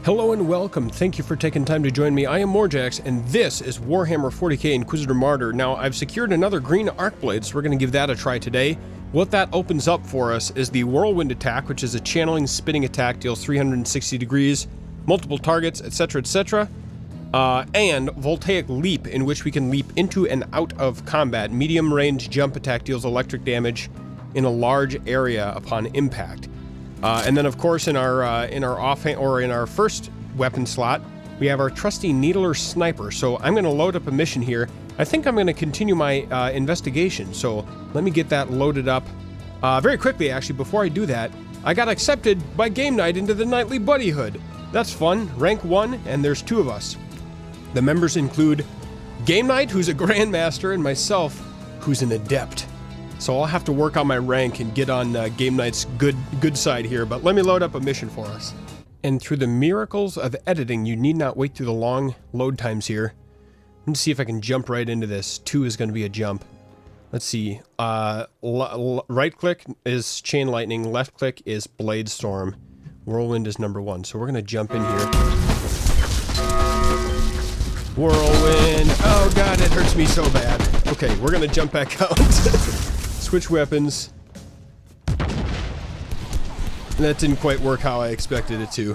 Hello and welcome. Thank you for taking time to join me. I am Morjax, and this is Warhammer 40k Inquisitor Martyr. Now, I've secured another green arc blade, so we're going to give that a try today. What that opens up for us is the whirlwind attack, which is a channeling spinning attack, deals 360 degrees, multiple targets, etc., etc. And voltaic leap, in which we can leap into and out of combat. Medium range jump attack deals electric damage in a large area upon impact. And then, of course, in our offhand or in our first weapon slot, we have our trusty needler sniper. So I'm going to load up a mission here. I think I'm going to continue my investigation. So let me get that loaded up very quickly. Actually, before I do that, I got accepted by Game Night into the Nightly Buddyhood. That's fun. Rank 1, and there's 2 of us. The members include Game Night, who's a Grandmaster, and myself, who's an Adept. So I'll have to work on my rank and get on Game Night's good side here, but let me load up a mission for us. And through the miracles of editing, you need not wait through the long load times here. Let's see if I can jump right into this. 2 is going to be a jump. Let's see. Right click is Chain Lightning, left click is Blade Storm. Whirlwind is number 1, so we're going to jump in here. Whirlwind. Oh god, it hurts me so bad. Okay, we're going to jump back out. Switch weapons. That didn't quite work how I expected it to.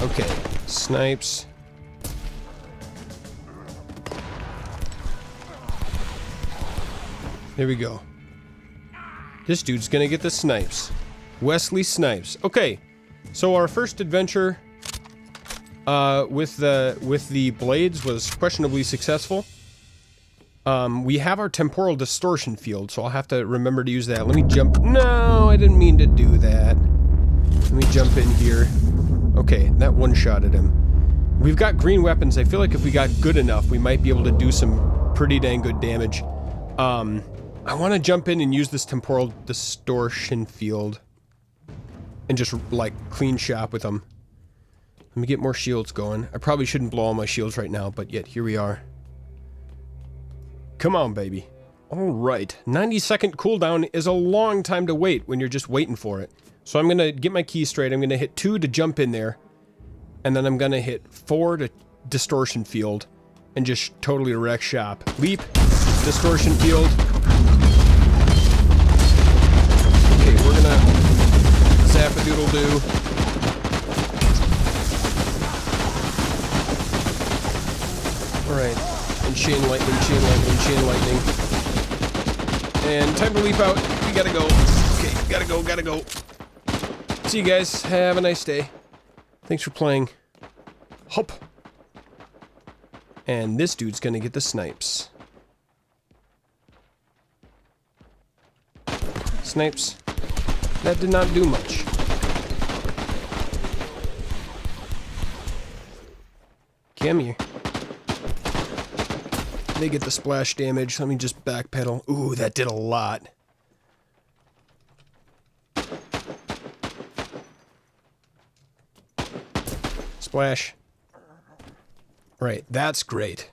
Okay, snipes. There we go. This dude's gonna get the snipes. Wesley Snipes. Okay, so our first adventure with the blades was questionably successful. We have our temporal distortion field, so I'll have to remember to use that. Let me jump. No, I didn't mean to do that. Let me jump in here. Okay, that one-shotted him. We've got green weapons. I feel like if we got good enough, we might be able to do some pretty dang good damage. I want to jump in and use this temporal distortion field. And just, like, clean shop with them. Let me get more shields going. I probably shouldn't blow all my shields right now, but yet, here we are. Come on, baby. Alright. 90-second cooldown is a long time to wait when you're just waiting for it. So I'm going to get my keys straight. I'm going to hit 2 to jump in there. And then I'm going to hit 4 to distortion field. And just totally wreck shop. Leap. Distortion field. Okay, we're going to... Zap-a-doodle-doo. Alright. And chain lightning, chain lightning, chain lightning. And time to leap out. We gotta go. Okay, gotta go. See you guys. Have a nice day. Thanks for playing. Hop. And this dude's gonna get the snipes. Snipes. That did not do much. Come here. They get the splash damage. Let me just backpedal. Ooh, that did a lot. Splash. Right, that's great.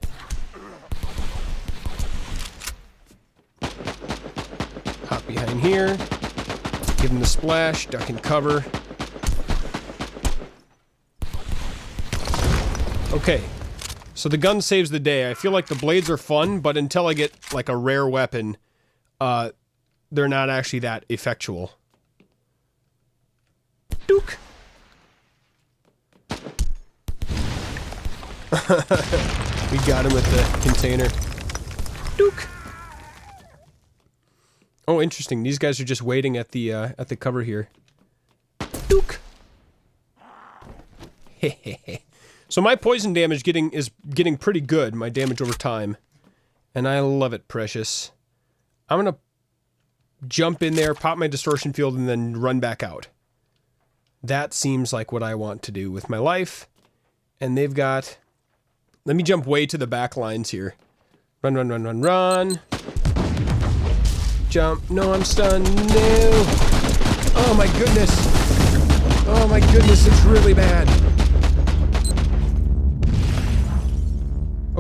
Hop behind here. Give him the splash, duck and cover. Okay, so the gun saves the day. I feel like the blades are fun, but until I get, like, a rare weapon, they're not actually that effectual. Dook! We got him with the container. Dook! Oh, interesting. These guys are just waiting at the cover here. Dook. Hehehe. So my poison damage is getting pretty good. My damage over time, and I love it, precious. I'm gonna jump in there, pop my distortion field, and then run back out. That seems like what I want to do with my life. And they've got. Let me jump way to the back lines here. Run, run, run, run, run. Jump. No, I'm stunned. No. Oh my goodness. Oh my goodness, it's really bad.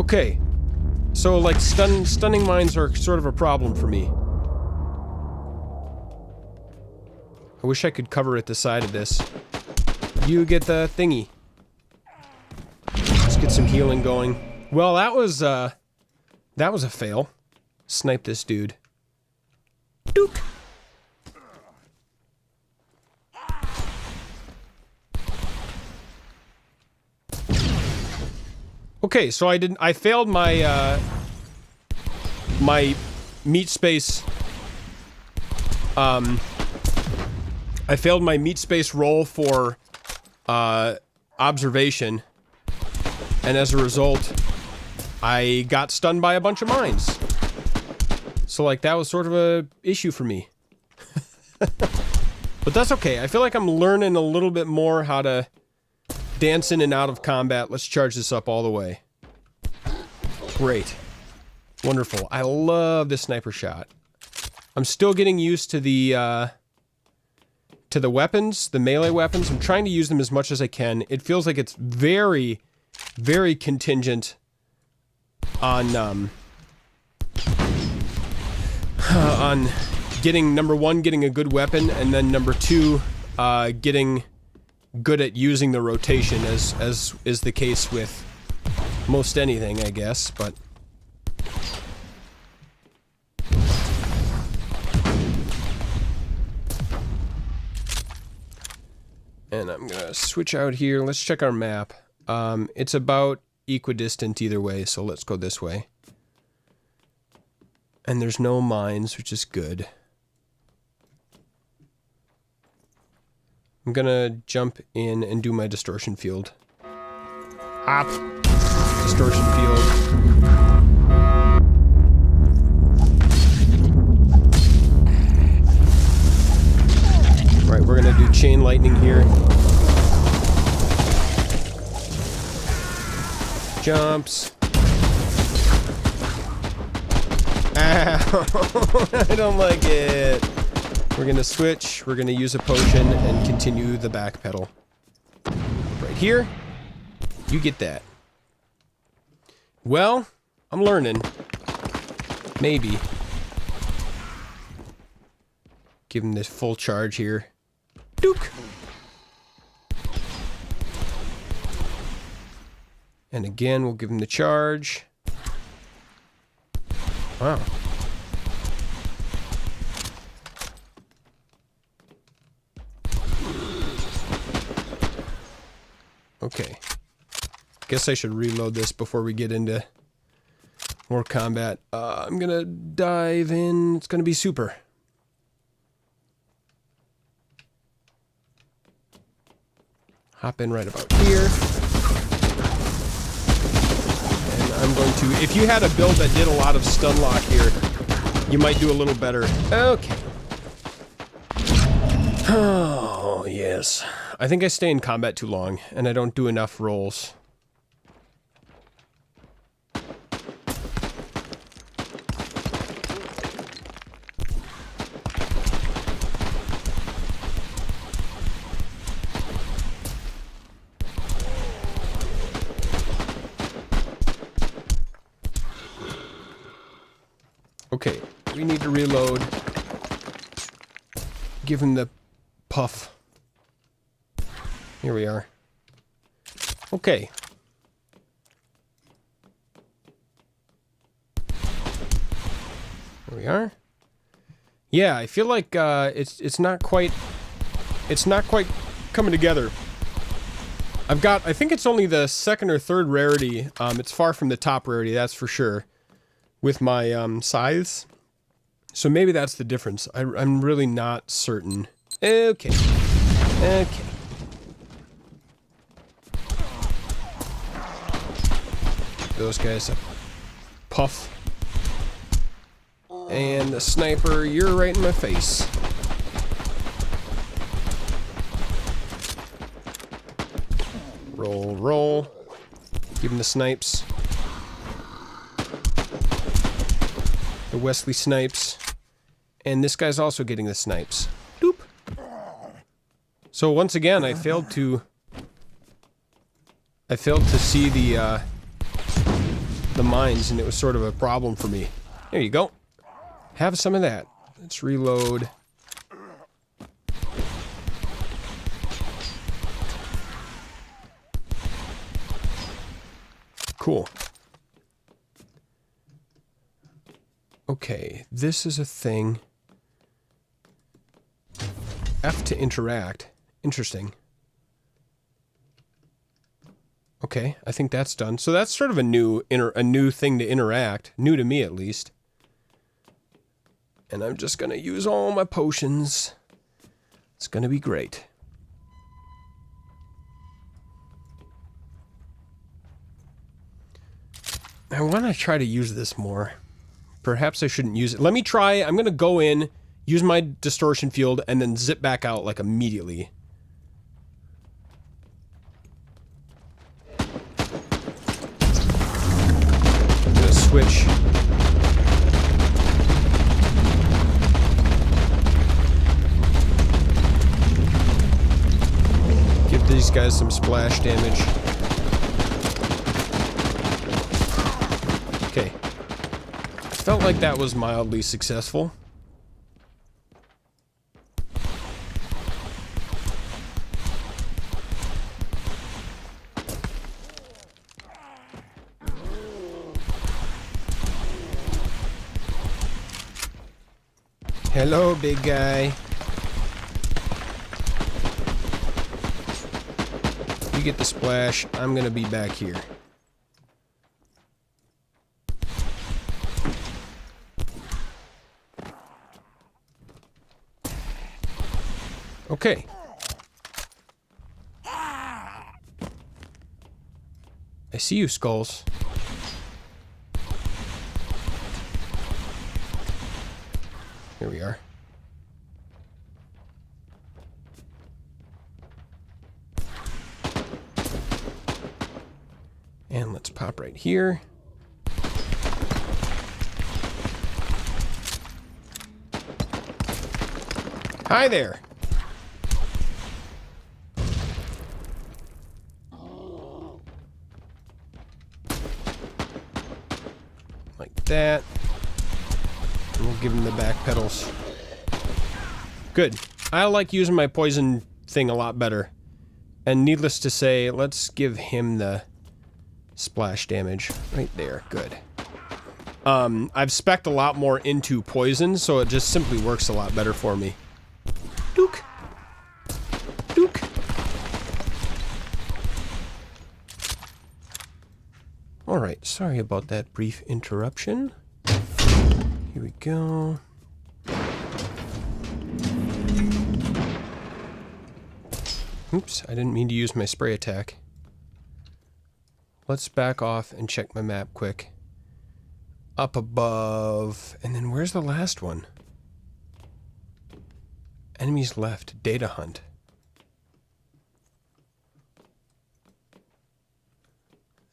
Okay. So, like, stunning mines are sort of a problem for me. I wish I could cover at the side of this. You get the thingy. Let's get some healing going. Well, that was a fail. Snipe this dude. Dook! Okay, so I failed my, my meat space, I failed my meat space roll for, observation, and as a result, I got stunned by a bunch of mines. So, like, that was sort of a issue for me. But that's okay, I feel like I'm learning a little bit more how to dance in and out of combat. Let's charge this up all the way. Great. Wonderful. I love this sniper shot. I'm still getting used to the weapons, the melee weapons. I'm trying to use them as much as I can. It feels like it's very, very contingent on getting, number one, getting a good weapon, and then number two, getting good at using the rotation, as is the case with most anything, I guess, but... And I'm gonna switch out here. Let's check our map. It's about equidistant either way, so let's go this way. And there's no mines, which is good. I'm gonna jump in and do my distortion field. Hop! Distortion field. Right, we're gonna do chain lightning here. Jumps. Ow! I don't like it. We're gonna switch, we're gonna use a potion, and continue the back pedal. Right here. You get that. Well, I'm learning. Maybe. Give him this full charge here. Dook! And again, we'll give him the charge. Wow. Okay. Guess I should reload this before we get into more combat. I'm gonna dive in. It's gonna be super. Hop in right about here. And I'm going to... If you had a build that did a lot of stun lock here, you might do a little better. Okay. Oh, yes. I think I stay in combat too long, and I don't do enough rolls. Okay, we need to reload. Give him the puff. Here we are. Okay. There we are. Yeah, I feel like it's not quite coming together. I think it's only the second or third rarity. It's far from the top rarity, that's for sure. With my scythes. So maybe that's the difference. I'm really not certain. Okay. Okay. Those guys a puff. And the sniper, you're right in my face. Roll, roll. Give him the snipes. The Wesley snipes. And this guy's also getting the snipes. Doop. So once again, I failed to see the the mines, and it was sort of a problem for me. There you go. Have some of that. Let's reload. Cool. Okay, this is a thing. F to interact. Interesting. Okay, I think that's done. So that's sort of a new thing to interact. New to me, at least. And I'm just gonna use all my potions. It's gonna be great. I want to try to use this more. Perhaps I shouldn't use it. Let me try. I'm gonna go in, use my distortion field, and then zip back out like immediately. I'm gonna switch. Give these guys some splash damage. Okay. Felt like that was mildly successful. Hello, big guy. You get the splash. I'm gonna be back here. Okay. I see you, skulls. Here we are. And let's pop right here. Hi there. Like that. And we'll give him the back pedals. Good. I like using my poison thing a lot better. And needless to say, let's give him the splash damage right there. Good. I've spec'd a lot more into poison, so it just simply works a lot better for me. Duke. Duke. Alright, sorry about that brief interruption. Here we go. Oops, I didn't mean to use my spray attack. Let's back off and check my map quick. Up above, and then where's the last one? Enemies left, data hunt.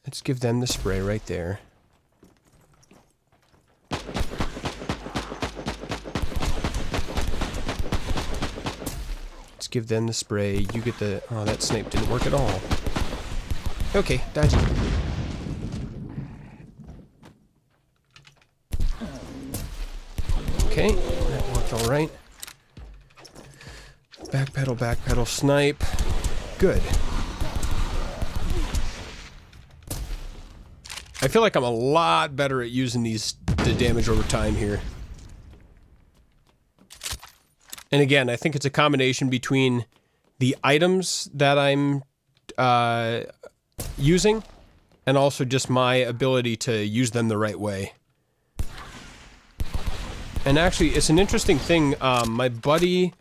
Let's give them the spray right there. Let's give them the spray. You get the... Oh, that snipe didn't work at all. Okay, dodgy. Okay, that worked all right. Backpedal, snipe. Good. I feel like I'm a lot better at using the damage over time here. And again, I think it's a combination between the items that I'm using and also just my ability to use them the right way. And actually, it's an interesting thing. My buddy,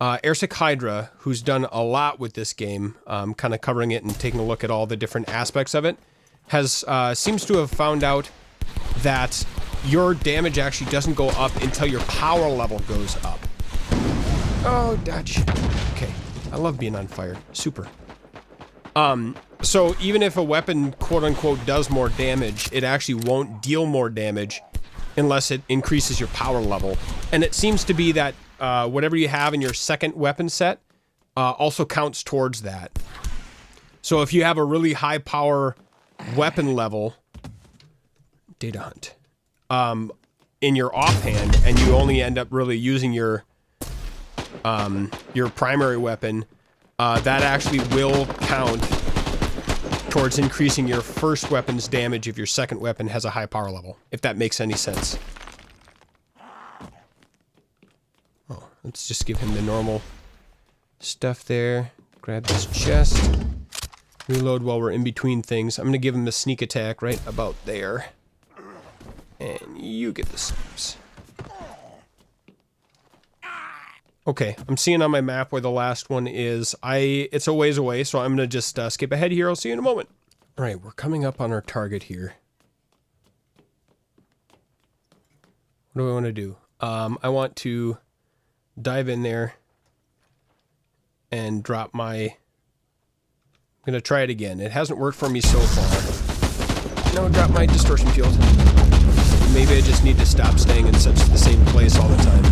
Airsick Hydra, who's done a lot with this game, kind of covering it and taking a look at all the different aspects of it, has seems to have found out that your damage actually doesn't go up until your power level goes up. Oh, dodge. Okay. I love being on fire. Super. So even if a weapon, quote-unquote, does more damage, it actually won't deal more damage unless it increases your power level. And it seems to be that whatever you have in your second weapon set also counts towards that. So if you have a really high power weapon level, Data hunt. In your offhand, and you only end up really using your primary weapon, that actually will count towards increasing your first weapon's damage if your second weapon has a high power level, if that makes any sense. Oh, let's just give him the normal stuff there. Grab this chest. Reload while we're in between things. I'm going to give him a sneak attack right about there. And you get the snaps. Okay, I'm seeing on my map where the last one is. It's a ways away, so I'm going to just skip ahead here. I'll see you in a moment. All right, we're coming up on our target here. What do I want to do? I want to dive in there and drop my... I'm going to try it again. It hasn't worked for me so far. No, drop my distortion field. Maybe I just need to stop staying in the same place all the time.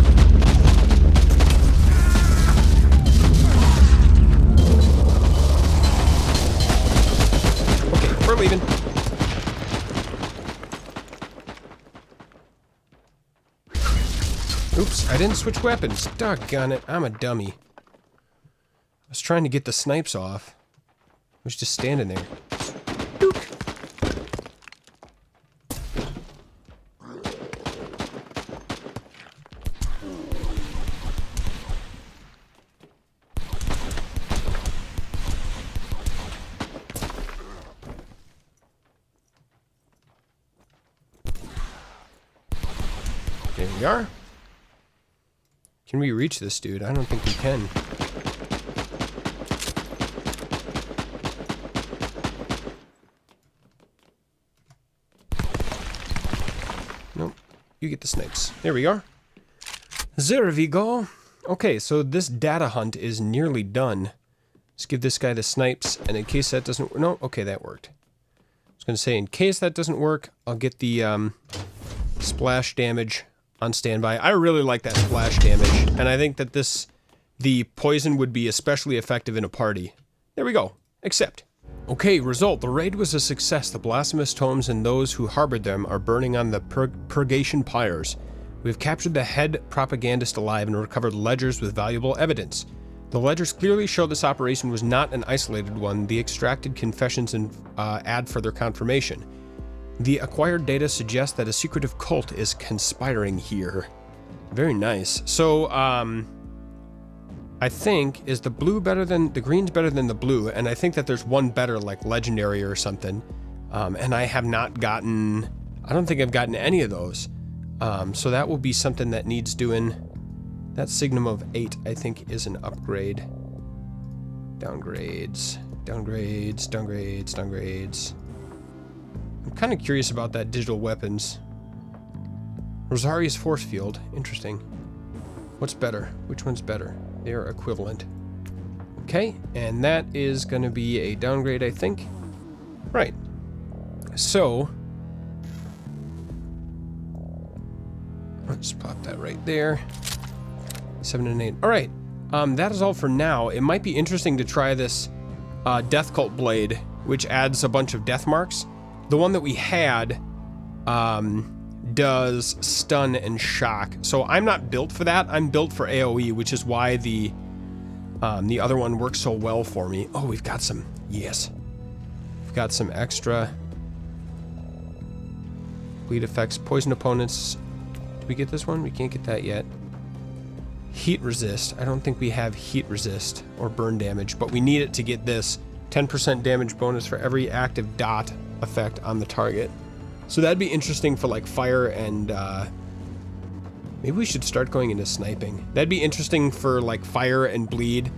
Okay, we're leaving. Oops, I didn't switch weapons. Doggone it, I'm a dummy. I was trying to get the snipes off. I was just standing there. Dook. There we are. Can we reach this dude? I don't think we can. Nope. You get the snipes. There we are. There we go. Okay, so this data hunt is nearly done. Let's give this guy the snipes, and in case that doesn't... No, okay, that worked. I was going to say, in case that doesn't work, I'll get the splash damage on standby. I really like that splash damage, and I think that the poison would be especially effective in a party. There we go. Accept. Okay, result. The raid was a success. The blasphemous tomes and those who harbored them are burning on the purgation pyres. We have captured the head propagandist alive and recovered ledgers with valuable evidence. The ledgers clearly show this operation was not an isolated one. The extracted confessions add further confirmation. The acquired data suggests that a secretive cult is conspiring here. Very nice. So, I think, is the blue better than... The green's better than the blue, and I think that there's one better, like legendary or something. And I have not gotten... I don't think I've gotten any of those. So that will be something that needs doing. That Signum of 8, I think, is an upgrade. Downgrades. Downgrades, downgrades, downgrades. I'm kind of curious about that digital weapons. Rosaria's force field. Interesting. What's better? Which one's better? They're equivalent. Okay, and that is going to be a downgrade, I think. Right. So, let's pop that right there. 7 and 8. All right. That is all for now. It might be interesting to try this Death Cult Blade, which adds a bunch of death marks. The one that we had does stun and shock. So I'm not built for that. I'm built for AoE, which is why the other one works so well for me. Oh, we've got some. Yes. We've got some extra bleed effects. Poison opponents. Did we get this one? We can't get that yet. Heat resist. I don't think we have heat resist or burn damage, but we need it to get this 10% damage bonus for every active dot effect on the target. So that'd be interesting for like fire and maybe we should start going into sniping. That'd be interesting for like fire and bleed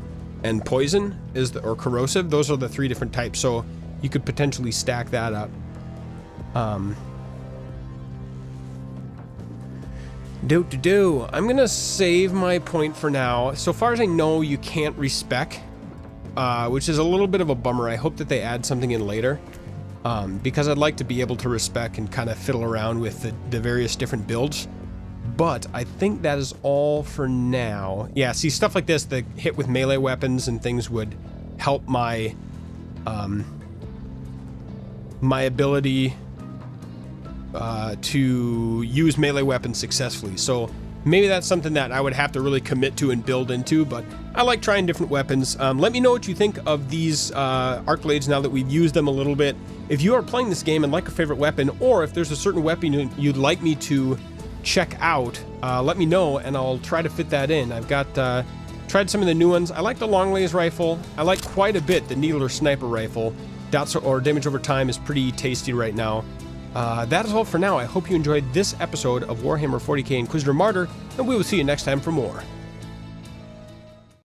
and poison or corrosive. Those are the 3 different types, so you could potentially stack that up. I'm gonna save my point for now. So far as I know, you can't respec, which is a little bit of a bummer. I hope that they add something in later. Because I'd like to be able to respec and kind of fiddle around with the various different builds. But I think that is all for now. Yeah, see, stuff like this, the hit with melee weapons and things would help my my ability to use melee weapons successfully. So maybe that's something that I would have to really commit to and build into, but I like trying different weapons. Let me know what you think of these arc blades now that we've used them a little bit. If you are playing this game and like a favorite weapon, or if there's a certain weapon you'd like me to check out, let me know and I'll try to fit that in. I've got tried some of the new ones. I like the long range rifle. I like quite a bit the needler sniper rifle. Dots or damage over time is pretty tasty right now. That is all for now. I hope you enjoyed this episode of Warhammer 40k Inquisitor Martyr, and we will see you next time for more.